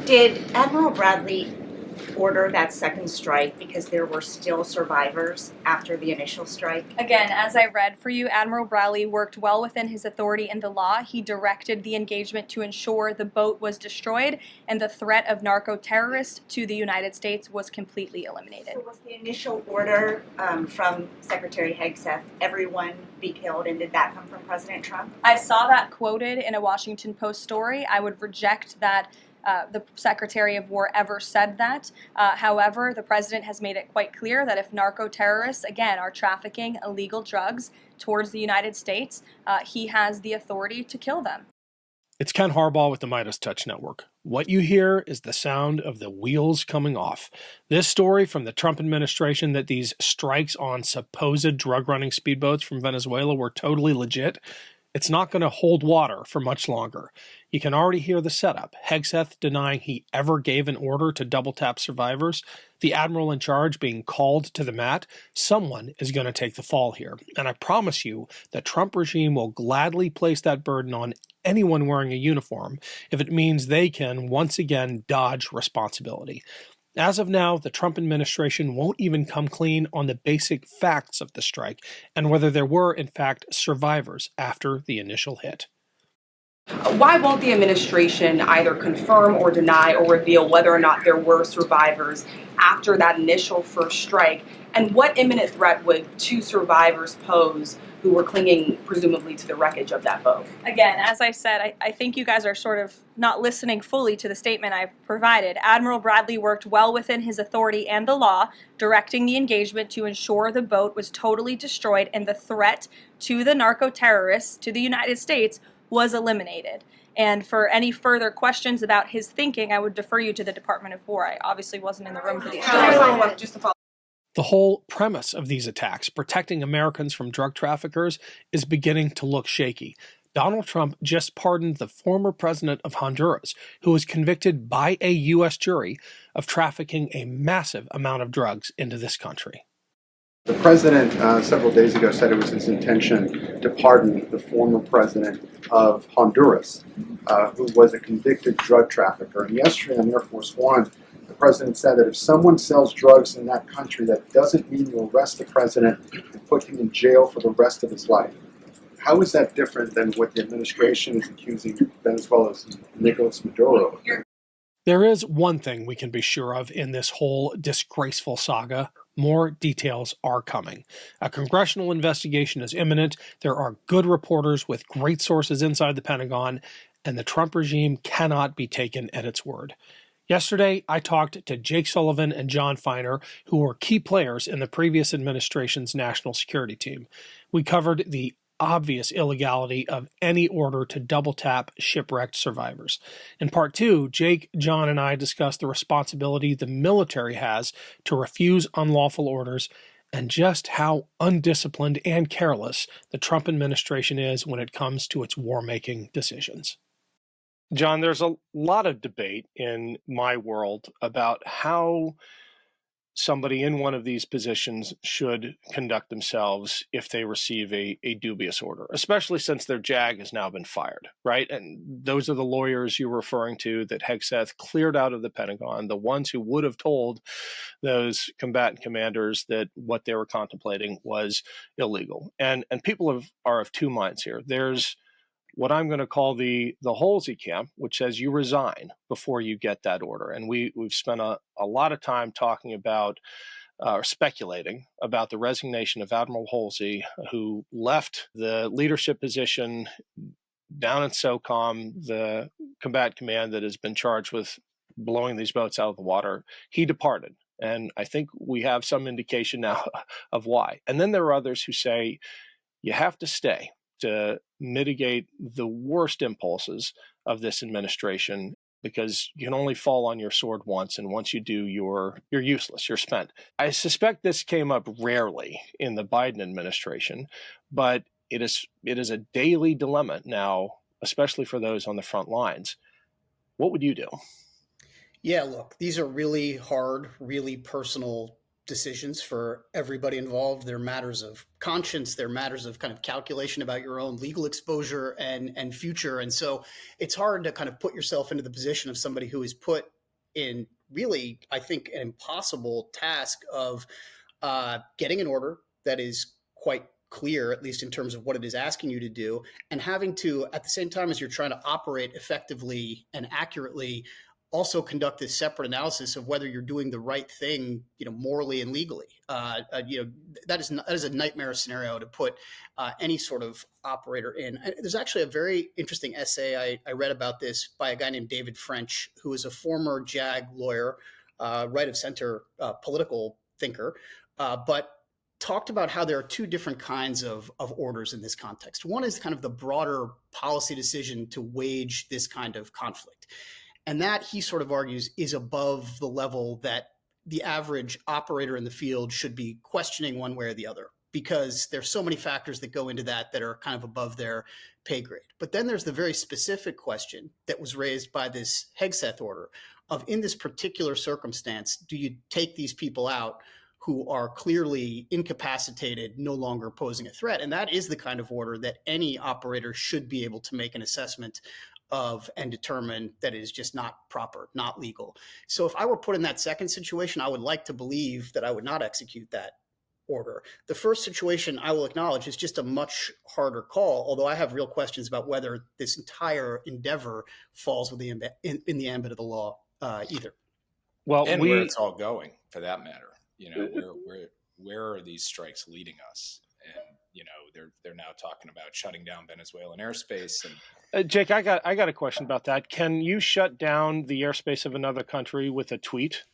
Did Admiral Bradley order that second strike because there were still survivors after the initial strike? Again, as I read for you, Admiral Bradley worked well within his authority and the law. He directed the engagement to ensure the boat was destroyed and the threat of narco-terrorists to the United States was completely eliminated. So was the initial order from Secretary Hegseth, everyone be killed, and did that come from President Trump? I saw that quoted in a Washington Post story. I would reject that the Secretary of War ever said that. However, the president has made it quite clear that if narco-terrorists, again, are trafficking illegal drugs towards the United States, he has the authority to kill them. It's Ken Harbaugh with the Midas Touch Network. What you hear is the sound of the wheels coming off. This story from the Trump administration that these strikes on supposed drug-running speedboats from Venezuela were totally legit, it's not going to hold water for much longer. You can already hear the setup. Hegseth denying he ever gave an order to double-tap survivors. The admiral in charge being called to the mat. Someone is going to take the fall here. And I promise you, the Trump regime will gladly place that burden on anyone wearing a uniform if it means they can once again dodge responsibility. As of now, the Trump administration won't even come clean on the basic facts of the strike and whether there were, in fact, survivors after the initial hit. Why won't the administration either confirm or deny or reveal whether or not there were survivors after that initial first strike? And what imminent threat would two survivors pose who were clinging presumably to the wreckage of that boat? Again, as I said, I think you guys are sort of not listening fully to the statement I've provided. Admiral Bradley worked well within his authority and the law, directing the engagement to ensure the boat was totally destroyed and the threat to the narco-terrorists, to the United States, was eliminated. And for any further questions about his thinking, I would defer you to the Department of War. I obviously wasn't in the room for these. The whole premise of these attacks, protecting Americans from drug traffickers, is beginning to look shaky. Donald Trump just pardoned the former president of Honduras, who was convicted by a U.S. jury of trafficking a massive amount of drugs into this country. The president several days ago said it was his intention to pardon the former president of Honduras, who was a convicted drug trafficker. And yesterday on Air Force One, the president said that if someone sells drugs in that country, that doesn't mean you arrest the president and put him in jail for the rest of his life. How is that different than what the administration is accusing Venezuela's Nicolas Maduro of? There is one thing we can be sure of in this whole disgraceful saga. More details are coming. A congressional investigation is imminent. There are good reporters with great sources inside the Pentagon, and the Trump regime cannot be taken at its word. Yesterday, I talked to Jake Sullivan and John Feiner, who were key players in the previous administration's national security team. We covered the obvious illegality of any order to double-tap shipwrecked survivors. In part 2, Jake, John, and I discussed the responsibility the military has to refuse unlawful orders and just how undisciplined and careless the Trump administration is when it comes to its war-making decisions. John, there's a lot of debate in my world about how somebody in one of these positions should conduct themselves if they receive a dubious order, especially since their JAG has now been fired, right? And those are the lawyers you're referring to that Hegseth cleared out of the Pentagon, the ones who would have told those combatant commanders that what they were contemplating was illegal. And people are of two minds here. There's what I'm going to call the Halsey camp, which says you resign before you get that order. And we've spent a lot of time talking about speculating about the resignation of Admiral Halsey, who left the leadership position down in SOCOM, the combat command that has been charged with blowing these boats out of the water. He departed. And I think we have some indication now of why. And then there are others who say you have to stay to mitigate the worst impulses of this administration, because you can only fall on your sword once, and once you do, you're useless, you're spent. I suspect this came up rarely in the Biden administration, but it is a daily dilemma now, especially for those on the front lines. What would you do? Yeah, look, these are really hard, really personal decisions for everybody involved. They're matters of conscience. They're matters of kind of calculation about your own legal exposure and future. And so it's hard to kind of put yourself into the position of somebody who is put in really, I think, an impossible task of getting an order that is quite clear, at least in terms of what it is asking you to do, and having to, at the same time as you're trying to operate effectively and accurately, also conduct this separate analysis of whether you're doing the right thing, morally and legally. That is a nightmare scenario to put any sort of operator in. And there's actually a very interesting essay I read about this by a guy named David French, who is a former JAG lawyer, right of center political thinker, but talked about how there are two different kinds of orders in this context. One is kind of the broader policy decision to wage this kind of conflict. And that, he sort of argues, is above the level that the average operator in the field should be questioning one way or the other, because there's so many factors that go into that are kind of above their pay grade. But then there's the very specific question that was raised by this Hegseth order of, in this particular circumstance, do you take these people out who are clearly incapacitated, no longer posing a threat? And that is the kind of order that any operator should be able to make an assessment of and determine that it is just not proper, not legal. So if I were put in that second situation, I would like to believe that I would not execute that order. The first situation, I will acknowledge, is just a much harder call, although I have real questions about whether this entire endeavor falls within in the ambit of the law either. Well, and where it's all going, for that matter. Where are these strikes leading us? And they're now talking about shutting down Venezuelan airspace. And Jake, I got a question about that. Can you shut down the airspace of another country with a tweet?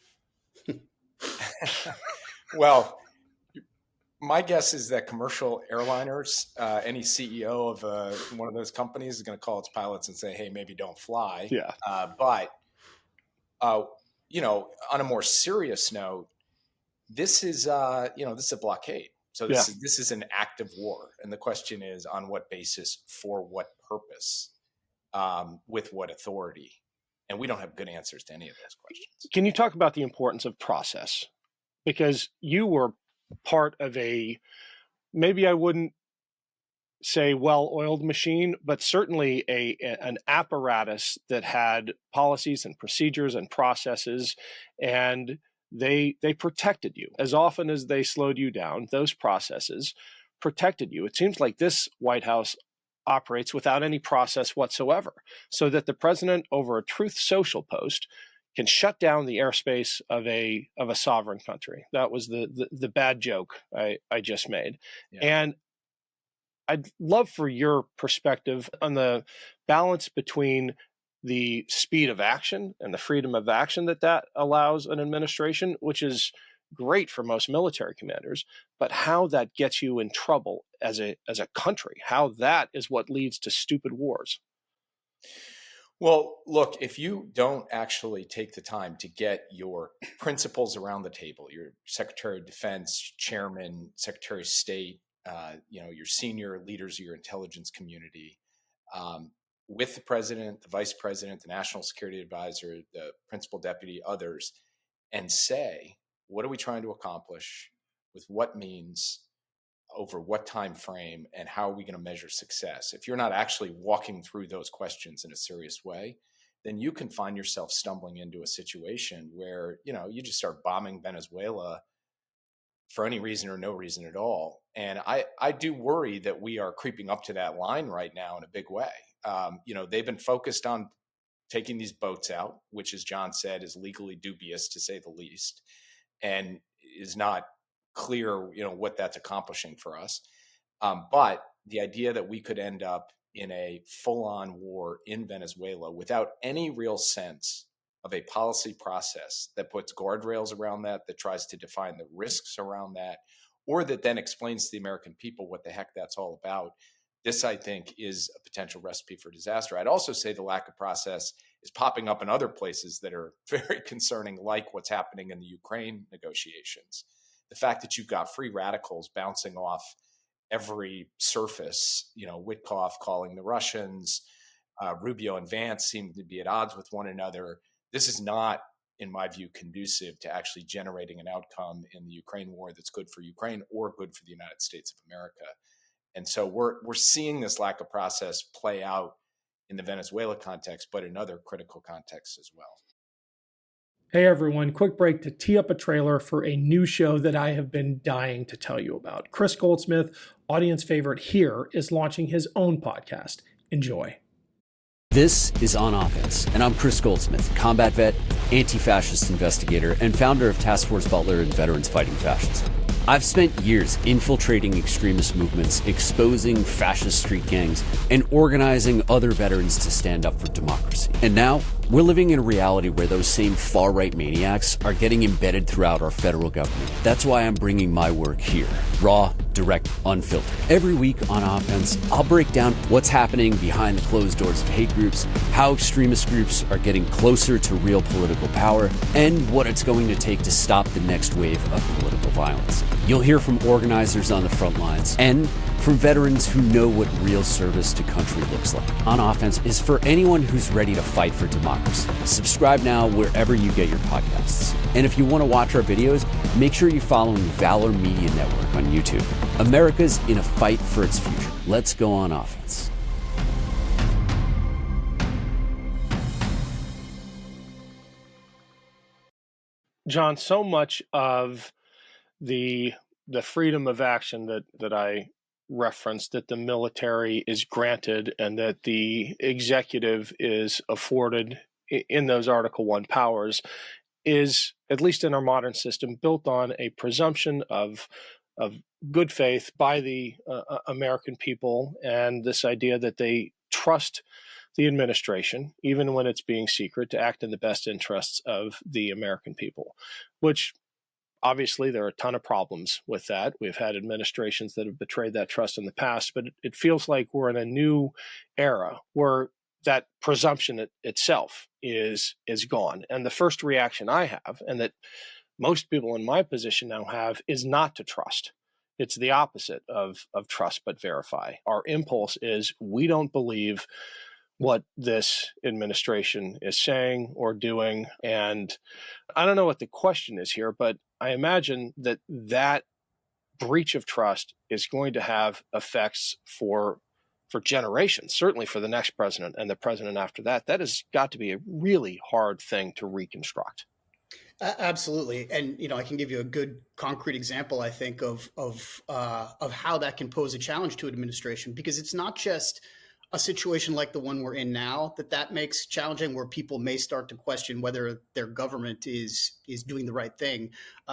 Well, my guess is that commercial airliners, any CEO of one of those companies is going to call its pilots and say, "Hey, maybe don't fly." Yeah. But on a more serious note, this is this is a blockade. So this is an active war, and the question is, on what basis, for what purpose, with what authority? And we don't have good answers to any of those questions. Can you talk about the importance of process? Because you were part of maybe I wouldn't say well-oiled machine, but certainly an apparatus that had policies and procedures and processes, and they protected you. As often as they slowed you down, those processes protected you. It seems like this White House operates without any process whatsoever, so that the president, over a Truth Social post, can shut down the airspace of a sovereign country. That was the bad joke I just made. Yeah. And I'd love for your perspective on the balance between the speed of action and the freedom of action that allows an administration, which is great for most military commanders, but how that gets you in trouble as a country, how that is what leads to stupid wars. Well, look, if you don't actually take the time to get your principals around the table, your Secretary of Defense, Chairman, Secretary of State, your senior leaders of your intelligence community, with the president, the vice president, the national security advisor, the principal deputy, others, and say, what are we trying to accomplish, with what means, over what time frame, and how are we going to measure success? If you're not actually walking through those questions in a serious way, then you can find yourself stumbling into a situation where, you just start bombing Venezuela for any reason or no reason at all. And I do worry that we are creeping up to that line right now in a big way. They've been focused on taking these boats out, which, as John said, is legally dubious, to say the least, and is not clear, what that's accomplishing for us. But the idea that we could end up in a full-on war in Venezuela without any real sense of a policy process that puts guardrails around that tries to define the risks around that, or that then explains to the American people what the heck that's all about. This, I think, is a potential recipe for disaster. I'd also say the lack of process is popping up in other places that are very concerning, like what's happening in the Ukraine negotiations. The fact that you've got free radicals bouncing off every surface, Witkoff calling the Russians, Rubio and Vance seem to be at odds with one another. This is not, in my view, conducive to actually generating an outcome in the Ukraine war that's good for Ukraine or good for the United States of America. And so we're seeing this lack of process play out in the Venezuela context, but in other critical contexts as well. Hey everyone, quick break to tee up a trailer for a new show that I have been dying to tell you about. Chris Goldsmith, audience favorite here, is launching his own podcast. Enjoy. This is On Offense, and I'm Chris Goldsmith, combat vet, anti-fascist investigator, and founder of Task Force Butler and Veterans Fighting Fascism. I've spent years infiltrating extremist movements, exposing fascist street gangs, and organizing other veterans to stand up for democracy. And now, we're living in a reality where those same far-right maniacs are getting embedded throughout our federal government. That's why I'm bringing my work here, raw, direct, unfiltered. Every week on Offense, I'll break down what's happening behind the closed doors of hate groups, how extremist groups are getting closer to real political power, and what it's going to take to stop the next wave of political violence. You'll hear from organizers on the front lines and from veterans who know what real service to country looks like. On Offense is for anyone who's ready to fight for democracy. Subscribe now wherever you get your podcasts. And if you want to watch our videos, make sure you're following Valor Media Network on YouTube. America's in a fight for its future. Let's go on offense. John, so much of the freedom of action that I referenced, that the military is granted and that the executive is afforded in those Article 1 powers, is, at least in our modern system, built on a presumption of good faith by the American people, and this idea that they trust the administration, even when it's being secret, to act in the best interests of the American people, which obviously there are a ton of problems with that. We've had administrations that have betrayed that trust in the past, but it feels like we're in a new era where that presumption itself is gone. And the first reaction I have, and that most people in my position now have, is not to trust. It's the opposite of trust but verify. Our impulse is we don't believe what this administration is saying or doing. And I don't know what the question is here, but I imagine that breach of trust is going to have effects for generations, certainly for the next president and the president after that. That has got to be a really hard thing to reconstruct. Absolutely, and I can give you a good concrete example, I think, of how that can pose a challenge to administration, because it's not just a situation like the one we're in now that makes challenging, where people may start to question whether their government is doing the right thing,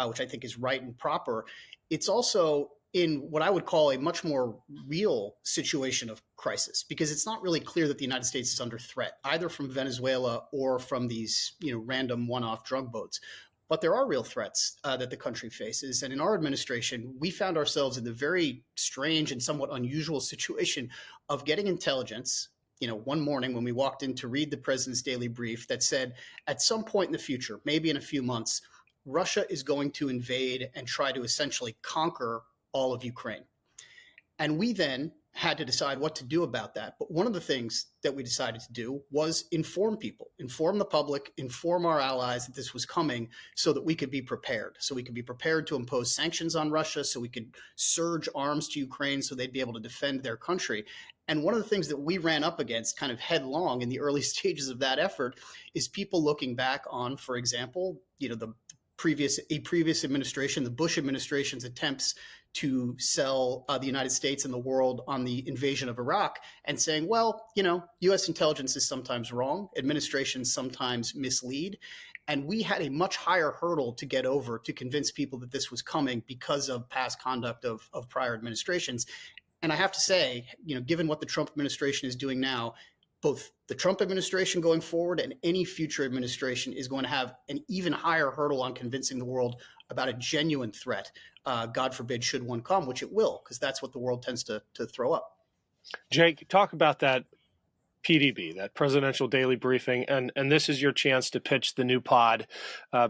which I think is right and proper. It's also in what I would call a much more real situation of crisis, because it's not really clear that the United States is under threat, either from Venezuela or from these random one-off drug boats. But there are real threats that the country faces. And in our administration, we found ourselves in the very strange and somewhat unusual situation of getting intelligence, one morning when we walked in to read the president's daily brief, that said, at some point in the future, maybe in a few months, Russia is going to invade and try to essentially conquer all of Ukraine. And we then had to decide what to do about that. But one of the things that we decided to do was inform people, inform the public, inform our allies that this was coming, so that we could be prepared. So we could be prepared to impose sanctions on Russia, so we could surge arms to Ukraine so they'd be able to defend their country. And one of the things that we ran up against kind of headlong in the early stages of that effort is people looking back on, for example, the previous administration, the Bush administration's attempts to sell the United States and the world on the invasion of Iraq, and saying, well, U.S. intelligence is sometimes wrong, administrations sometimes mislead. And we had a much higher hurdle to get over to convince people that this was coming because of past conduct of prior administrations. And I have to say, given what the Trump administration is doing now, both the Trump administration going forward and any future administration is going to have an even higher hurdle on convincing the world about a genuine threat. God forbid, should one come, which it will, because that's what the world tends to throw up. Jake, talk about that PDB, that presidential daily briefing, and this is your chance to pitch the new pod,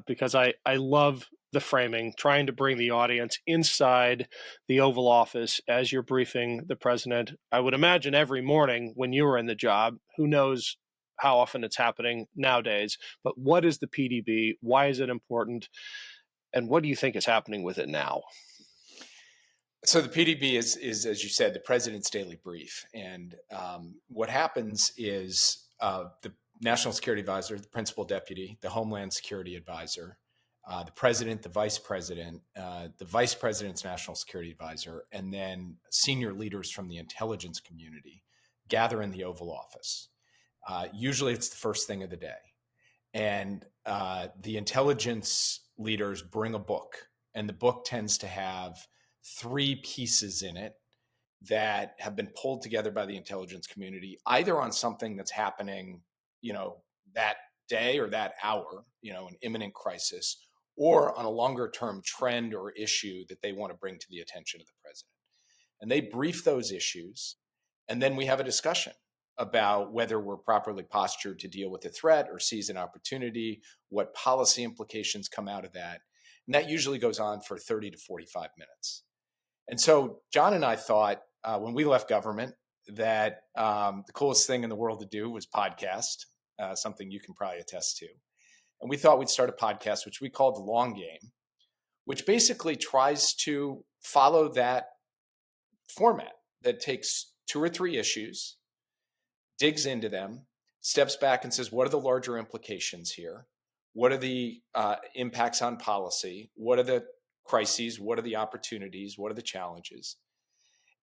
because I love the framing, trying to bring the audience inside the Oval Office as you're briefing the president. I would imagine every morning when you were in the job. Who knows how often it's happening nowadays, but what is the PDB? Why is it important? And what do you think is happening with it now? So the PDB is, as you said, the president's daily brief. And what happens is National Security Advisor, the Principal Deputy, the Homeland Security Advisor, the President, the Vice President's National Security Advisor, and then senior leaders from the intelligence community gather in the Oval Office. Usually it's the first thing of the day. And the intelligence leaders bring a book, and the book tends to have 3 pieces in it that have been pulled together by the intelligence community, either on something that's happening, that day or that hour, an imminent crisis, or on a longer term trend or issue that they want to bring to the attention of the president. And they brief those issues, and then we have a discussion about whether we're properly postured to deal with the threat or seize an opportunity, what policy implications come out of that. And that usually goes on for 30 to 45 minutes. And so John and I thought when we left government that the coolest thing in the world to do was podcast, something you can probably attest to. And we thought we'd start a podcast, which we called The Long Game, which basically tries to follow that format that takes 2 or 3 issues, digs into them, steps back and says, what are the larger implications here? What are the impacts on policy? What are the crises? What are the opportunities? What are the challenges?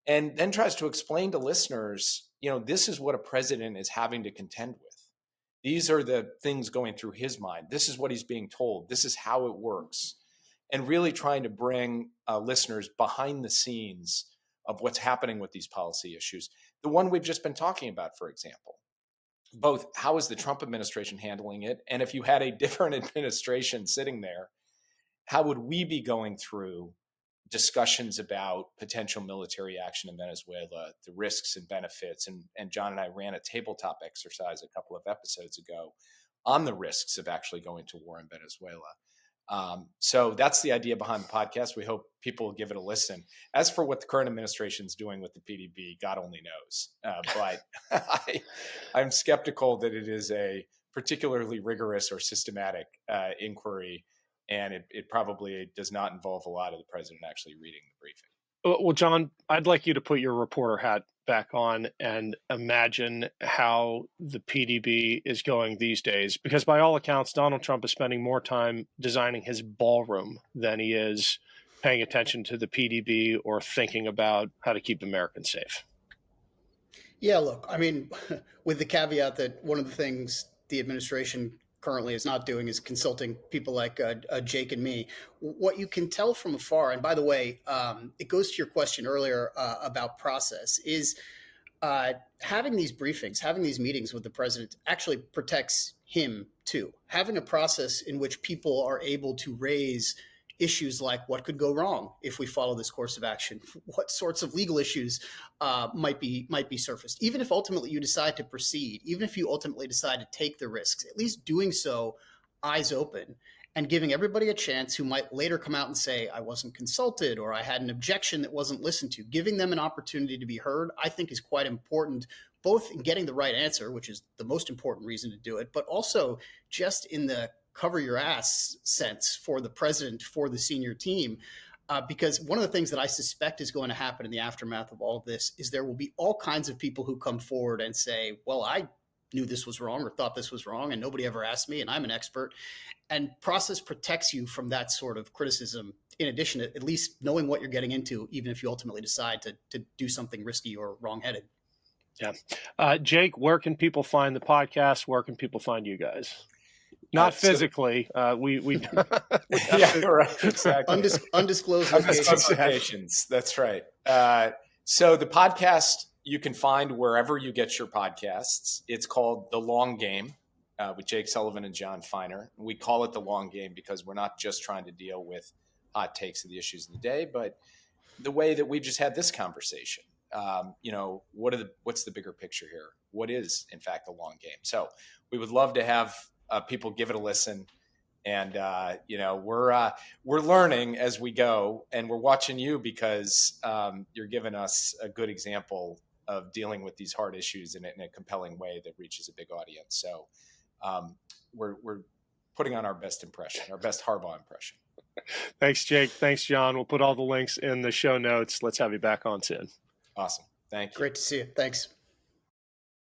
And then tries to explain to listeners, this is what a president is having to contend with. These are the things going through his mind. This is what he's being told. This is how it works. And really trying to bring listeners behind the scenes of what's happening with these policy issues. The one we've just been talking about, for example, both how is the Trump administration handling it? And if you had a different administration sitting there, how would we be going through discussions about potential military action in Venezuela, the risks and benefits? And John and I ran a tabletop exercise a couple of episodes ago on the risks of actually going to war in Venezuela. So that's the idea behind the podcast. We hope people will give it a listen. As for what the current administration is doing with the PDB, God only knows. But I'm skeptical that it is a particularly rigorous or systematic inquiry, and it probably does not involve a lot of the president actually reading the briefing. Well, John, I'd like you to put your reporter hat back on and imagine how the PDB is going these days, because by all accounts, Donald Trump is spending more time designing his ballroom than he is paying attention to the PDB or thinking about how to keep Americans safe. Yeah, look, I mean, with the caveat that one of the things the administration currently is not doing is consulting people like Jake and me. What you can tell from afar, and by the way, it goes to your question earlier about process, is having these briefings, having these meetings with the president actually protects him too. Having a process in which people are able to raise issues like what could go wrong if we follow this course of action, what sorts of legal issues might be surfaced, even if ultimately you decide to proceed, even if you ultimately decide to take the risks, at least doing so eyes open and giving everybody a chance who might later come out and say, I wasn't consulted or I had an objection that wasn't listened to. Giving them an opportunity to be heard, I think, is quite important, both in getting the right answer, which is the most important reason to do it, but also just in the cover your ass sense for the president, for the senior team. Because one of the things that I suspect is going to happen in the aftermath of all of this is there will be all kinds of people who come forward and say, well, I knew this was wrong or thought this was wrong and nobody ever asked me and I'm an expert. And process protects you from that sort of criticism, in addition to at least knowing what you're getting into, even if you ultimately decide to do something risky or wrongheaded. Yeah. Jake, where can people find the podcast? Where can people find you guys? Not physically. We yeah, right. Exactly. Undisclosed locations. That's right. So the podcast you can find wherever you get your podcasts. It's called The Long Game with Jake Sullivan and John Feiner. We call it The Long Game because we're not just trying to deal with hot takes of the issues of the day, but the way that we've just had this conversation. What's the bigger picture here? What is, in fact, the long game? So we would love to have people give it a listen, and we're learning as we go, and we're watching you because you're giving us a good example of dealing with these hard issues in a compelling way that reaches a big audience. So we're putting on our best impression, our best Harbaugh impression. Thanks, Jake. Thanks, John. We'll put all the links in the show notes. Let's have you back on soon. Awesome. Thank you. Great to see you. Thanks.